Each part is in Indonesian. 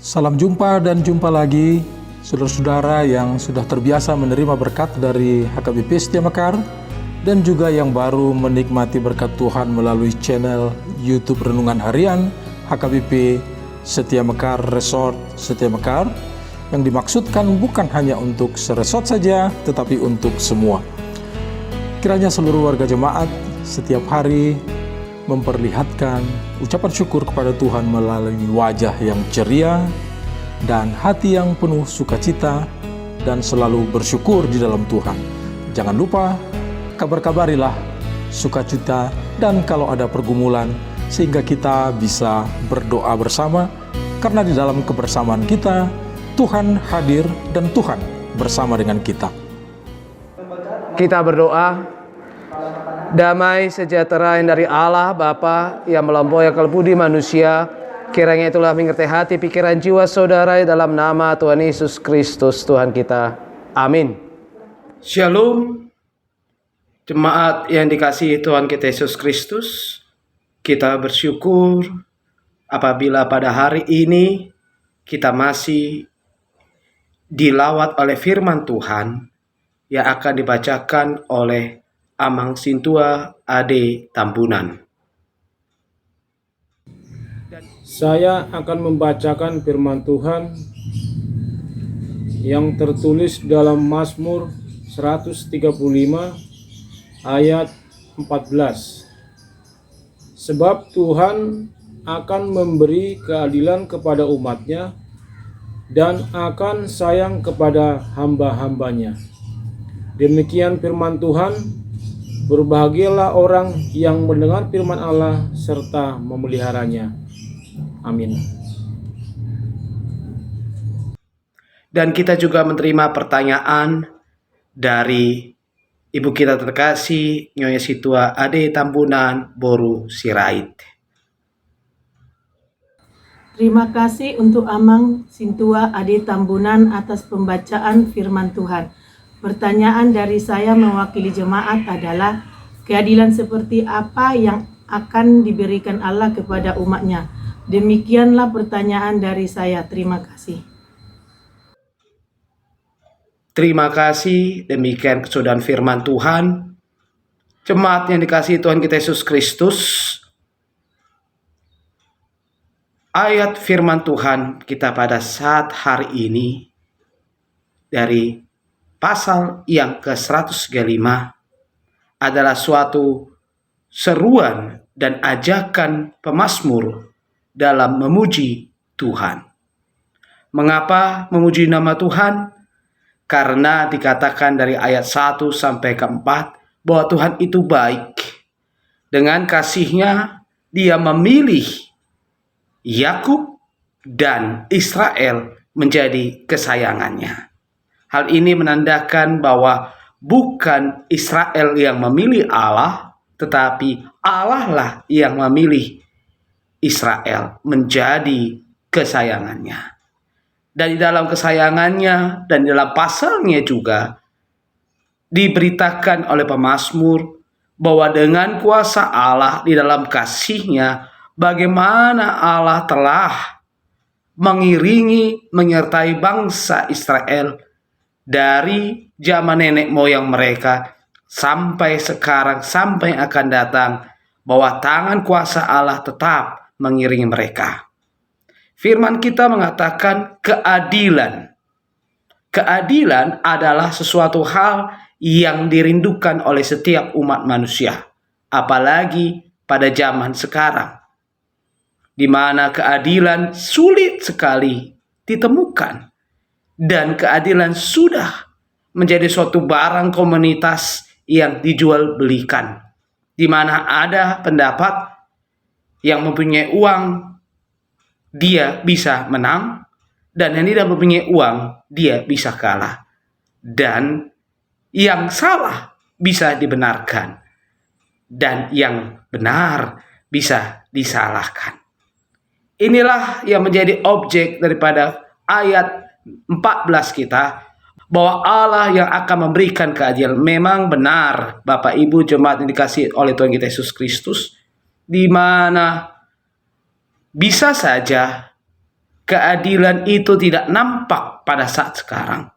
Salam jumpa dan jumpa lagi, saudara-saudara yang sudah terbiasa menerima berkat dari HKBP Setia Mekar dan juga yang baru menikmati berkat Tuhan melalui channel YouTube Renungan Harian HKBP Setia Mekar Resort Setia Mekar, yang dimaksudkan bukan hanya untuk seresort saja, tetapi untuk semua. Kiranya seluruh warga jemaat setiap hari memperlihatkan ucapan syukur kepada Tuhan melalui wajah yang ceria dan hati yang penuh sukacita, dan selalu bersyukur di dalam Tuhan. Jangan lupa, kabar-kabarilah sukacita dan kalau ada pergumulan, sehingga kita bisa berdoa bersama, karena di dalam kebersamaan kita, Tuhan hadir dan Tuhan bersama dengan kita. Kita berdoa. Damai sejahtera yang dari Allah Bapa yang melampaui akal budi manusia, kiranya itulah mengerti hati pikiran jiwa saudara dalam nama Tuhan Yesus Kristus Tuhan kita. Amin. Shalom, jemaat yang dikasihi Tuhan kita Yesus Kristus. Kita bersyukur apabila pada hari ini kita masih dilawat oleh firman Tuhan yang akan dibacakan oleh Amang Sintua Ade Tambunan. Saya akan membacakan firman Tuhan yang tertulis dalam Mazmur 135 ayat 14. Sebab Tuhan akan memberi keadilan kepada umatnya dan akan sayang kepada hamba-hambanya. Demikian firman Tuhan. Berbahagialah orang yang mendengar firman Allah serta memeliharanya. Amin. Dan kita juga menerima pertanyaan dari Ibu kita terkasih Nyonya Situa Ade Tambunan Boru Sirait. Terima kasih untuk Amang Sintua Ade Tambunan atas pembacaan firman Tuhan. Pertanyaan dari saya mewakili jemaat adalah, keadilan seperti apa yang akan diberikan Allah kepada umatnya? Demikianlah pertanyaan dari saya. Terima kasih. Terima kasih. Demikian kesudahan firman Tuhan. Jemaat yang dikasihi Tuhan kita Yesus Kristus, ayat firman Tuhan kita pada saat hari ini dari pasal yang ke-135 adalah suatu seruan dan ajakan pemazmur dalam memuji Tuhan. Mengapa memuji nama Tuhan? Karena dikatakan dari ayat 1 sampai ke 4 bahwa Tuhan itu baik. Dengan kasih-Nya Dia memilih Yakub dan Israel menjadi kesayangannya. Hal ini menandakan bahwa bukan Israel yang memilih Allah, tetapi Allah lah yang memilih Israel menjadi kesayangannya. Dan di dalam kesayangannya dan di dalam pasalnya juga diberitakan oleh pemazmur bahwa dengan kuasa Allah di dalam kasih-Nya, bagaimana Allah telah mengiringi, menyertai bangsa Israel dari zaman nenek moyang mereka sampai sekarang, sampai akan datang, bahwa tangan kuasa Allah tetap mengiringi mereka. Firman kita mengatakan keadilan. Keadilan adalah sesuatu hal yang dirindukan oleh setiap umat manusia, apalagi pada zaman sekarang, di mana keadilan sulit sekali ditemukan. Dan keadilan sudah menjadi suatu barang komunitas yang dijual belikan, di mana ada pendapat yang mempunyai uang dia bisa menang, dan yang tidak mempunyai uang dia bisa kalah, dan yang salah bisa dibenarkan, dan yang benar bisa disalahkan. Inilah yang menjadi objek daripada ayat 14 kita, bahwa Allah yang akan memberikan keadilan. Memang benar Bapak Ibu jemaat yang dikasihi oleh Tuhan kita Yesus Kristus, di mana bisa saja keadilan itu tidak nampak pada saat sekarang.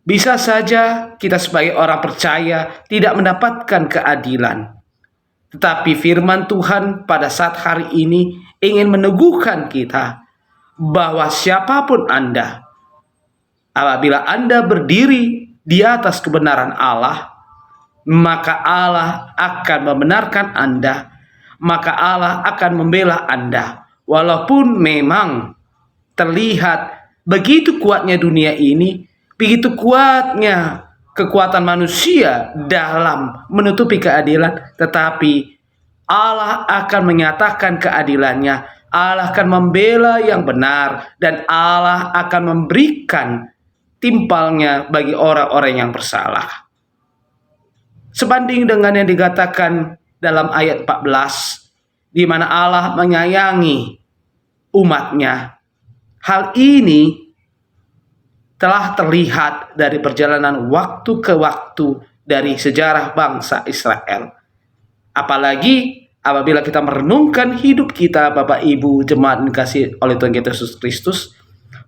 Bisa saja kita sebagai orang percaya tidak mendapatkan keadilan. Tetapi firman Tuhan pada saat hari ini ingin meneguhkan kita bahwa siapapun Anda, apabila Anda berdiri di atas kebenaran Allah, maka Allah akan membenarkan Anda, maka Allah akan membela Anda. Walaupun memang terlihat begitu kuatnya dunia ini, begitu kuatnya kekuatan manusia dalam menutupi keadilan, tetapi Allah akan menyatakan keadilannya, Allah akan membela yang benar, dan Allah akan memberikan timpalnya bagi orang-orang yang bersalah. Sebanding dengan yang dikatakan dalam ayat 14, di mana Allah menyayangi umatnya. Hal ini telah terlihat dari perjalanan waktu ke waktu dari sejarah bangsa Israel. Apalagi apabila kita merenungkan hidup kita, Bapak Ibu jemaat dikasihi oleh Tuhan kita Yesus Kristus,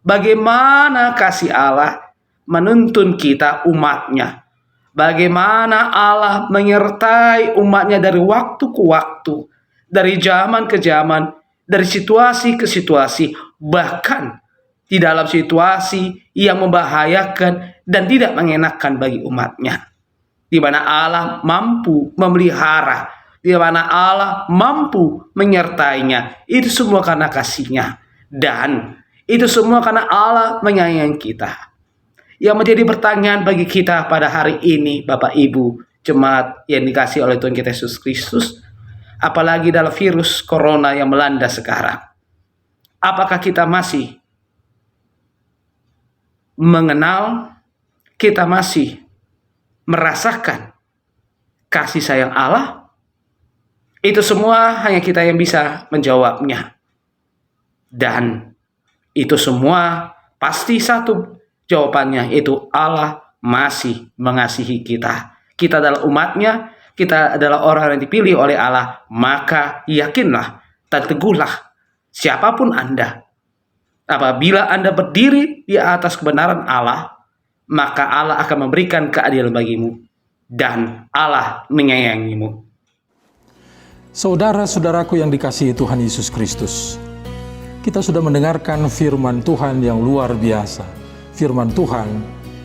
bagaimana kasih Allah menuntun kita umatnya. Bagaimana Allah menyertai umatnya dari waktu ke waktu, dari zaman ke zaman, dari situasi ke situasi, bahkan di dalam situasi yang membahayakan dan tidak mengenakan bagi umatnya. Di mana Allah mampu memelihara, di mana Allah mampu menyertainya. Itu semua karena kasih-Nya. Dan itu semua karena Allah menyayangi kita. Yang menjadi pertanyaan bagi kita pada hari ini, Bapak Ibu jemaat yang dikasihi oleh Tuhan kita Yesus Kristus, apalagi dalam virus corona yang melanda sekarang, apakah kita masih mengenal, kita masih merasakan kasih sayang Allah? Itu semua hanya kita yang bisa menjawabnya. Dan itu semua pasti satu jawabannya, yaitu Allah masih mengasihi kita. Kita adalah umatnya, kita adalah orang yang dipilih oleh Allah. Maka yakinlah dan teguhlah, siapapun Anda, apabila Anda berdiri di atas kebenaran Allah, maka Allah akan memberikan keadilan bagimu dan Allah menyayangimu. Saudara-saudaraku yang dikasihi Tuhan Yesus Kristus, kita sudah mendengarkan firman Tuhan yang luar biasa. Firman Tuhan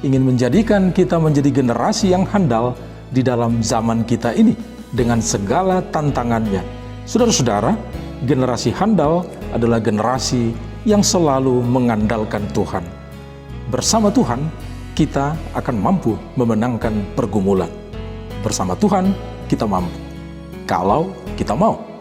ingin menjadikan kita menjadi generasi yang handal di dalam zaman kita ini dengan segala tantangannya. Saudara-saudara, generasi handal adalah generasi yang selalu mengandalkan Tuhan. Bersama Tuhan, kita akan mampu memenangkan pergumulan. Bersama Tuhan, kita mampu. Kalau kita mau.